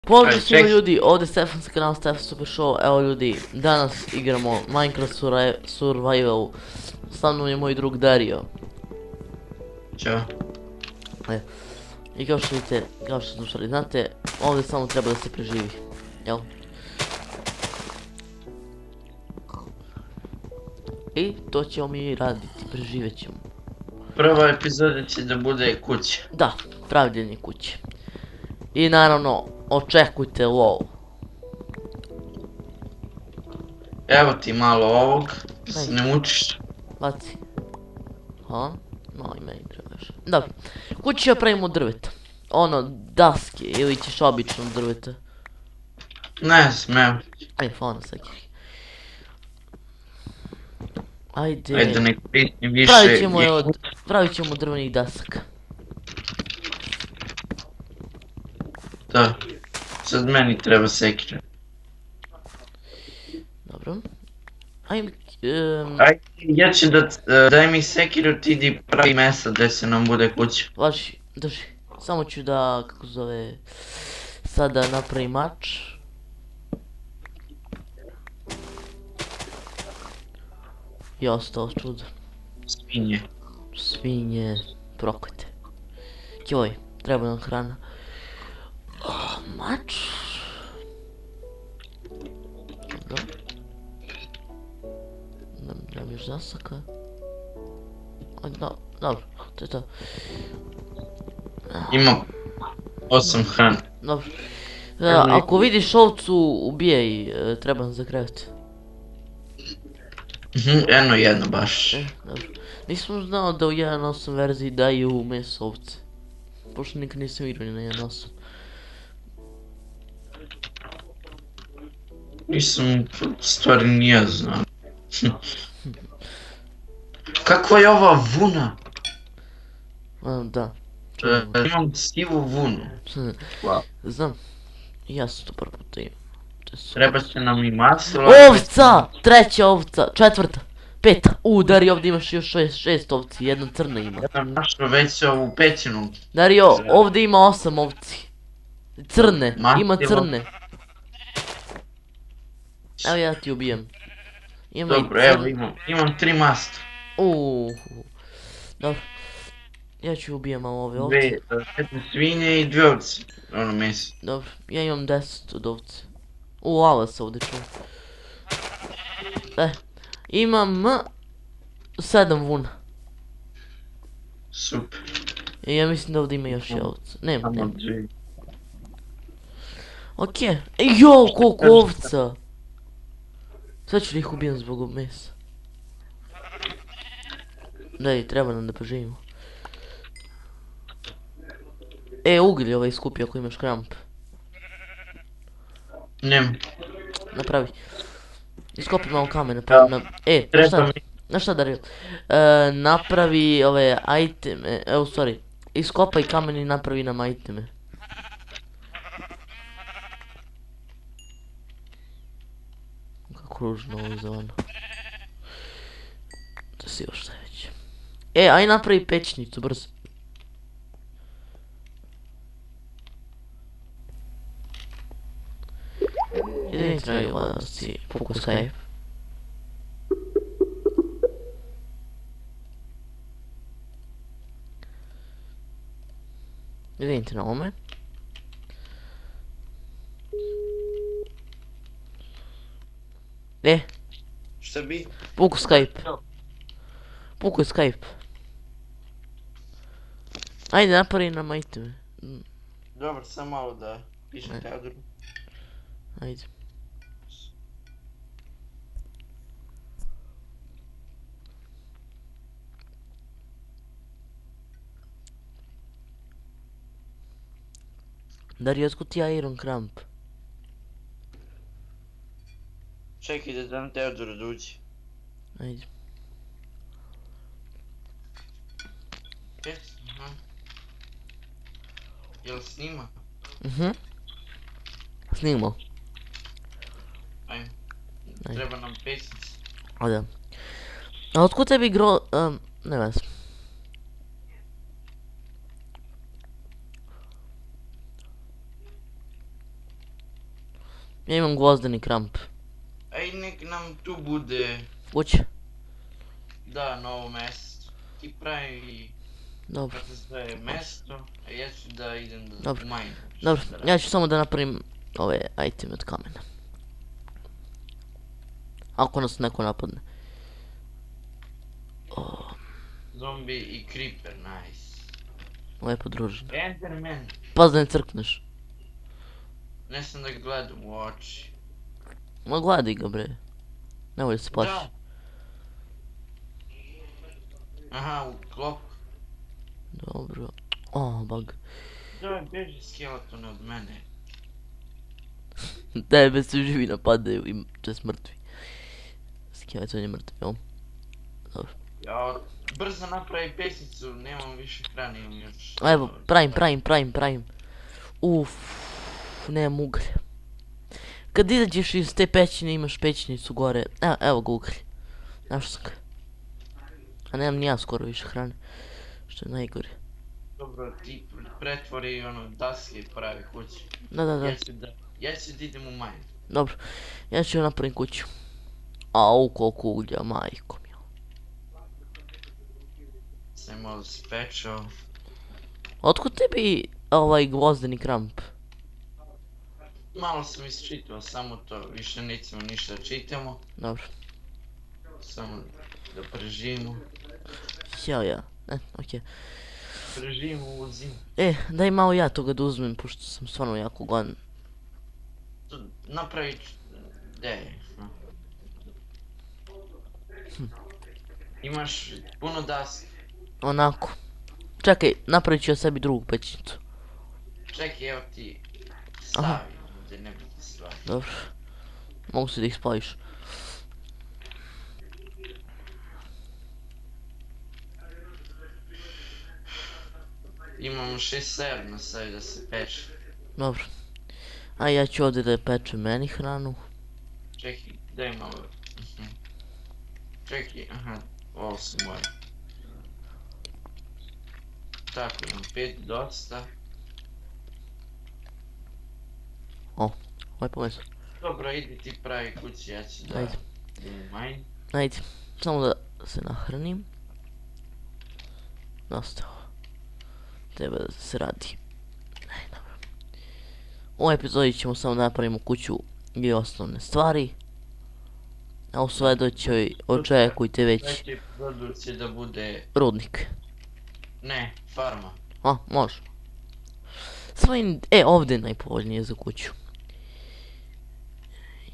Pozdrav svima ljudi, ovdje Stefan sa kanala Stefan Super Show. Evo ljudi, danas igramo Minecraft Survival. Sa mnom je moj drug Dario. Ćao. I kao što vidite, kao što slušali, znate, ovdje samo treba da se preživi, jel? I to ćemo mi raditi, preživjet ćemo. Prva epizoda će da bude kuća. Da, pravljenje kuće. I naravno, očekujte lov. Evo ti malo ovog, da se ne mučiš. Baci. Ha? No i meni trebaš. Dobro. Kući ja pravimo drveta. Ono, daske ili ćeš obično drveta. Ne smem. Ajde, fona svakih. Ajde. Ajde nek pritim više. Pravit ćemo drvenih dasaka. Da. Sad meni treba sekira. Dobro. Ajde, Ajde, ja ću da daj mi sekiru, ti idi pravi mesa gdje se nam bude kuća. važi, drži. Samo ću da, kako zove, sada napravim mač. I ostalo čudo. Svinje. Svinje, proklete. Joj, treba nam hrana. Mač. Dobro. Nam još zasaka. Dobro, to je to. Imam 8 hrane. Dobro. Ako vidiš ovcu, ubijaj, treba nam za krevet. Jedno baš. Dobro. Nisam znao da u 1.8 verziji daju meso ovce. Pošto nikad nisam igrao ni na 1.8. Nisam, stvari nije znam. Kakva je ova vuna? Da. Imam sivu vunu. Znam. I ja sam to prvo puta imam. Treba će nam i maslo. Ovca! Treća ovca, četvrta, peta. Dario, ovdje imaš još šest ovci, jedna crna ima. Ja sam našao već ovu pećinu. Dario, ovdje ima 8 ovci. Crne, ima crne. Evo ja ti ubijem. Dobro, evo imam 3 masta. Dobro. Ja ću ubijem malo ove ovce. 2 svinje i 2 ovce. Ono meso. Dobro, ja imam 10 od ovce. Lava se ovdje čuo. Imam 7 vuna. Super. I ja mislim da ovdje ima još i ovca. Nema. Okej. Jo, koliko ovca! Sad ću da ih ubijem zbog ovog mesa. Daj, treba nam da preživimo. Uglj ovaj skupi ako imaš kramp. Nem. Napravi. Iskopi malo kamena. Znaš šta Dario? Napravi ove iteme, sorry. Iskopaj kamen i napravi nam iteme. Kako ružno ovo izvano. Da si još šta već. Aj napravi pećnicu, brzo. Idem gledalci, puku Skype. Idemte na ovome. Šta bi? Puku Skype. Puku Skype. Ajde napravi nam iteme. Dobro, sam malo da pišem kadru. Ajde. Dario, otkud ti iron cramp? Čekaj da dam Teodoru da uđe. Ajde. Jel snima? Snimamo. Ajde. Treba nam pesnici. Da. A otkud tebi ne vez. Ja imam gvozdeni kramp. Ej, nek nam tu bude, Kuće? da, novo mesto. Ti pravi, Dobro, kako se zove, mesto, a ja ću da idem da Dobro. mine. dobro. Ja ću samo da napravim ove iteme od kamena. Ako nas neko napadne. O, Zombi i creeper, nice. lepo družina. Enderman, Paz da ne crkneš. ne sam da ga gledam u oči. Ma gledaj ga bre. Nemoj da se plašiš. Da. Aha, u klopu. Dobro. O, bug. Da, beži skeleton od mene. Tebe se živi napadaju i to je mrtvi. Skeleton je mrtvi, jel? Dobro. Ja, brzo napravi pesnicu, nemam više hrane, imam još. Evo, pravim. Uff, nemam uglja. Kad izađeš iz te pećine imaš pećnicu gore. Evo ga uglj. Našao sam ga. A nemam ni ja skoro više hrane. Što je najgore. Dobro, ti pretvori ono daske i pravi kuću. Da. Ja ću da idem u mine. Dobro. Ja ću napravim kuću. Au, koliko uglja, majko mi. Sam malo spečao. Otkud tebi ovaj gvozdeni kramp? Malo sam isčitao, samo to, više nećemo ništa da čitamo. Dobro. Samo da preživimo. Ja. Okej. Preživimo u zimu. Daj malo ja toga da uzmem, pošto sam stvarno jako gladan. Napravit ću... Gdje je? Imaš puno daske. Onako. Čekaj, napravit ću ja sebi drugu pećnicu. Čekaj, evo ti Aha. stavi ovdje nebitne stvari. Dobro. Mogu se da ih spališ. Imamo 6 serna sad da se peče. Dobro. A ja ću ovdje da pečem meni hranu. Čekaj, daj malo. Čekaj, aha, ovo su moje. Tako, imam 5 dosta. Lepo meso. Dobro, idi ti pravi kući, ja ću da Ajde. idem u mine. Ajde. Samo da se nahranim. Dosta ovo. Treba da se radi. Dobro. U ovoj epizodi ćemo samo da napravimo kuću i osnovne stvari. A u sledećoj očekujte već Sljedeći epizodu će da bude... rudnik. Ne, farma. Može. Ovdje je najpovoljnije za kuću.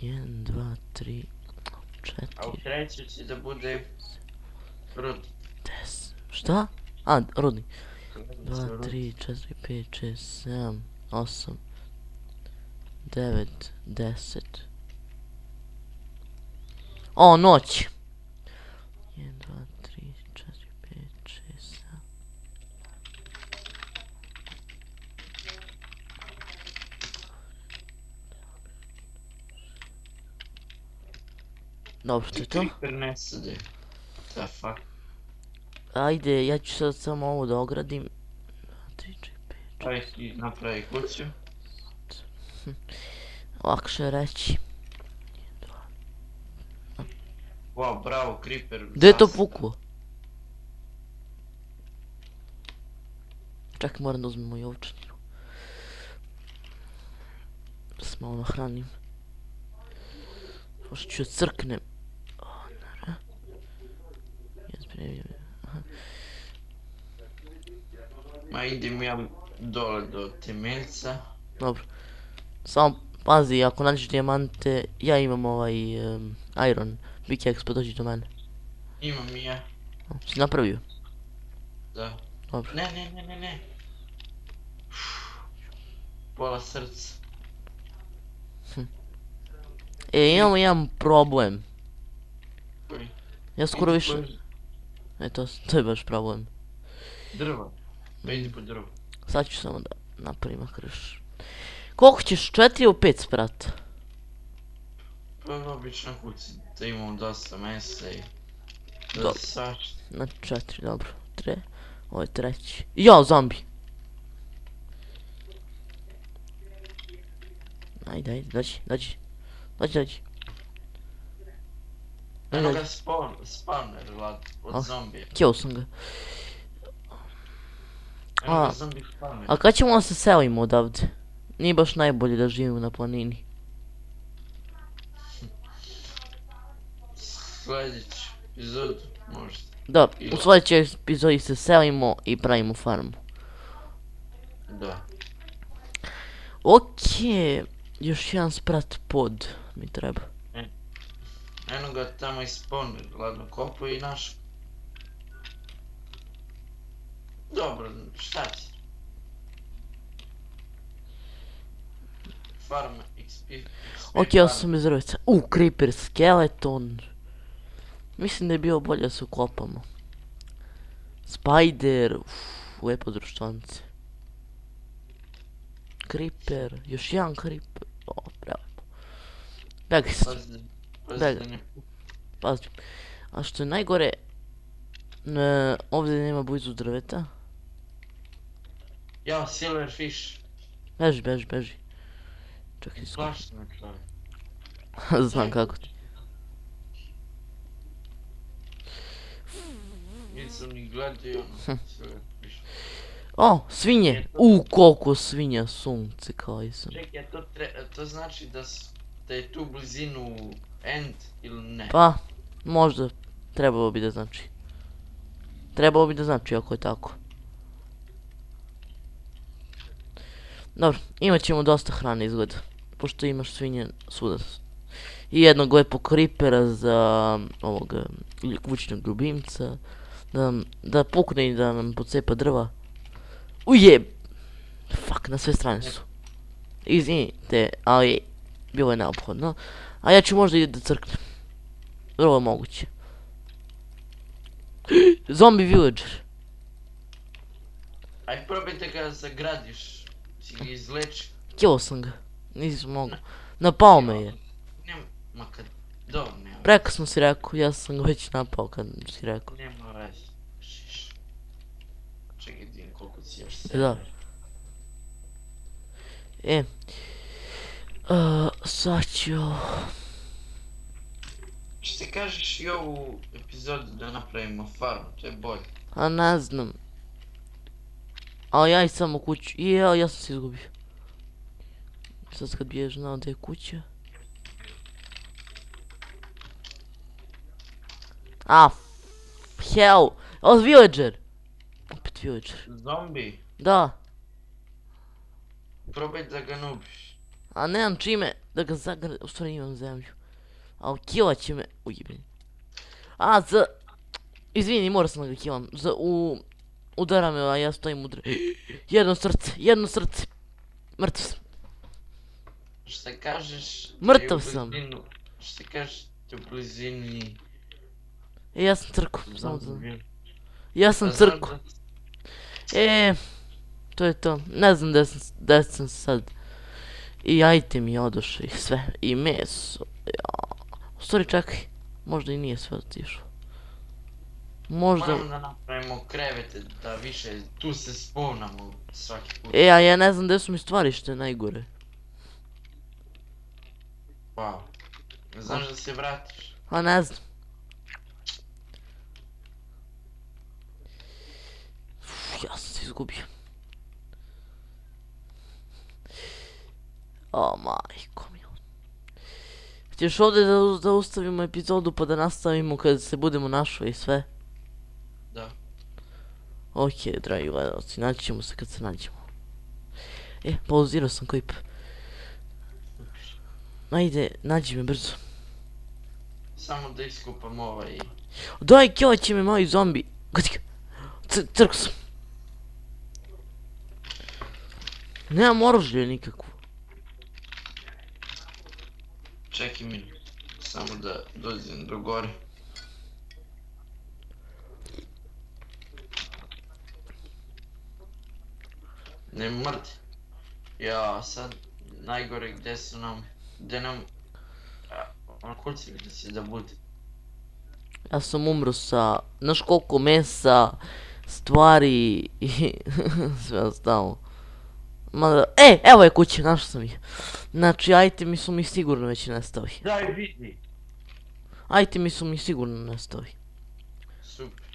1, 2, 3, 4, A u trećoj će da bude... rudnik. 10. Šta? Rudnik. 2, 3, 4, 5, 6, 7, 8, 9, 10. O, noć. 1, 2, 3, 4, 5, 6, 7. Dobro, to je to. Creeper ne sade. Da, fuck. Ajde, ja ću sad samo ovo da ogradim. 2, 3, 4, 5. Ajde ti napravi kuću. Lakše je reći. Wow, bravo, creeper. Gdje je to puklo? Čekaj, moram da uzmemo i ovčaninu. Da se malo nahranim. Pošto ću crknem. Ma idem ja dole do temeljca. Dobro. Samo pazi, ako nađeš dijamante, ja imam ovaj iron. Pickaxe, pa dođi do mene. Imam i ja. Si napravio? Da. Dobro. Ne. Pola srca. Imamo jedan problem. Koji? Ja skoro Idi više... po To je baš problem. drvo. Pa idi po drvo. Sad ću samo da napravim makar još. Koliko ćeš? 4 ili 5 sprata? Pa obično kući da imamo dosta mesa i... Dobro. Da saš... Znači 4, dobro. Ovo je treći. Jao, zombi! Ajde, dođi. Dođi. Eno ga spawner, lad, A. od zombija. Htio sam ga. Eno A. ga zombi spawner. A kad ćemo da se selimo odavde? Nije baš najbolje da živimo na planini. Sljedeći epizod, možda. Da, u sljedećoj epizodi se selimo i pravimo farmu. Da. Okej, još jedan sprat pod mi treba. Eno ga tamo i spawner, ladno kopu i naš. Dobro, šta ti? Farm XP. Okej, ja sam iz rvica. Creeper, skeleton. Mislim da je bio bolje da se ukopamo. Spider, lepo društvance. Creeper, još jedan creeper. O, prelepo. Begaj se. Pazi. A što je najgore, ovdje nema blizu drveta. Ja, silverfish. Beži. Čekaj, Plašno me čovjek. znam kako ti. Nisam ni gledao silverfish. O, svinje! Koliko svinja, sunce, kao sam. Čekaj, to znači da je tu blizinu end ili ne? Pa, možda trebalo bi da znači. Ako je tako. Dobro, imat ćemo dosta hrane izgleda. Pošto imaš svinje svuda. I jednog lepog creepera za ovog kućnog ljubimca. Da pukne i da nam pocepa drva. Ujeb! Fuck, na sve strane su. Izvinite, ali bilo je neophodno. A ja ću možda da crknem. Vrlo moguće. Zombie villager. Aj probaj da ga zagradiš. Si ga izleči. Kilo sam ga. Nisam mogu. Napao me je. Ma kad... Dobro, nema. Preko sam si rekao, ja sam ga već napao kad si rekao. Nema veze. Šiš. Čekaj, vidim koliko si još Da. Sad ću... Što kažeš i ovu epizodu da napravimo farmu, to je bolje. A ne znam. Ali ja i samo kuću. Ja sam se izgubio. Sad kad bi je znao da je kuća. Hell. Ovo je villager. Opet villager. Zombi? Da. Probaj da ga nubiš. A nemam čime da ga zagrade. U stvari imam zemlju. Ali killat će me. Ujebeni. Izvini, morao sam da ga killam. Udara me, a ja stojim udara. Jedno srce. Mrtav sam. Šta kažeš? Mrtav sam. Šta kažeš u blizini? Ja sam crko. Ja sam crko. To je to. Ne znam da sam sad. I itemi odošli i sve. I meso. U stvari čekaj. Možda i nije sve otišlo. Moramo da napravimo krevete da više tu se spawnamo svaki put. A ja ne znam gdje su mi stvari što je najgore. Wow. Znaš da se vratiš? A ne znam. Ja sam se izgubio. O majko mi. Htješ ovdje da ustavimo epizodu pa da nastavimo kad se budemo našli i sve? Da. Okej, dragi gledalci, naći ćemo se kad se nađemo. Pauzirao sam klip. Ajde, nađi me brzo. Samo da iskupam ovaj... Daj, killat će me moj zombi. Godi ga. Crko sam. Nemam oružje nikakvo. Čekaj mi, samo da dođem do gore. Ne mrti. Ja, sad najgore gdje su nam, ono kuci mi da se da bude. Ja sam umro sa, znaš koliko mesa, stvari i sve ostalo. Evo je kuća, našao sam ih. Znači, itemi su mi sigurno već nestali. Daj vidi. Itemi su mi sigurno nestali. Super.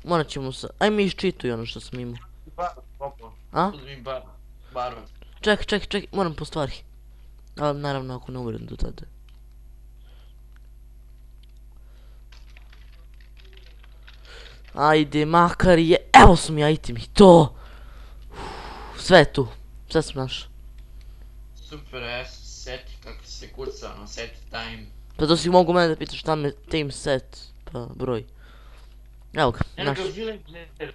Morat ćemo sa... Aj mi iščituj ono što sam imao. A? Uzmi barov. Ček, moram po stvari. Ali naravno ako ne umrem do tada. Ajde, makar je... Evo su mi itemi, to! Sve je tu, sve sam našao. Super, ja sam seti kako se kuca, ono, set time. Pa to si mogu mene da pitaš šta me team set, pa broj. Evo ga, Eno našao. ga villager.